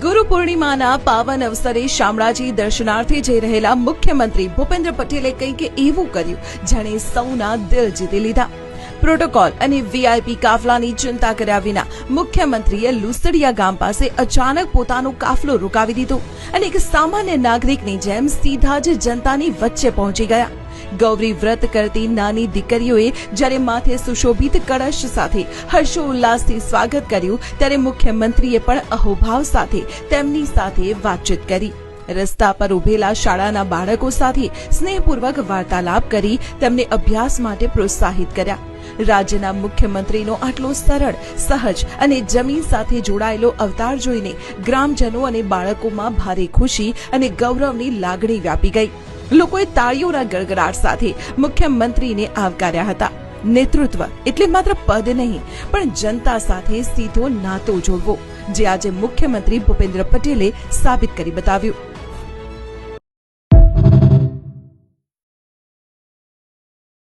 ગુરુ પૂર્ણિમાના પાવન અવસરે શામળાજી દર્શનાર્થે જઈ રહેલા મુખ્યમંત્રી ભૂપેન્દ્ર પટેલે કંઈક એવું કર્યું જેણે સૌના દિલ જીતી લીધા। પ્રોટોકોલ અને વીઆઈપી કાફલાની ચિંતા કર્યા વિના મુખ્યમંત્રીએ લુસડિયા ગામ પાસે અચાનક પોતાનો કાફલો રોકાવી દીધો અને એક સામાન્ય નાગરિકની જેમ સીધા જ જનતાની વચ્ચે પહોંચી ગયા। ગૌરી વ્રત કરતી નાની દીકરીઓએ જ્યારે માથે સુશોભિત કળશ સાથે હર્ષોલ્લાસથી સ્વાગત કર્યું ત્યારે મુખ્યમંત્રીએ પણ અહોભાવ સાથે તેમની સાથે વાતચીત કરી। રસ્તા પર ઉભેલા શાળાના બાળકો સાથે સ્નેહપૂર્વક વાર્તાલાપ કરી તેમને અભ્યાસ માટે પ્રોત્સાહિત કર્યા। રાજ્યના મુખ્યમંત્રીનો આટલો સરળ, સહજ અને જમીન સાથે જોડાયેલો અવતાર જોઈને ગ્રામજનો અને બાળકોમાં ભારે ખુશી અને ગૌરવની લાગણી વ્યાપી ગઈ। લોકોએ તાળીઓના ગડગડાટ સાથે મુખ્યમંત્રીને આવકાર્યા હતા। નેતૃત્વ એટલે માત્ર પદ નહીં, પણ જનતા સાથે સીધો નાતો જોડવો, જે આજે મુખ્યમંત્રી ભૂપેન્દ્ર પટેલે સાબિત કરી બતાવ્યું।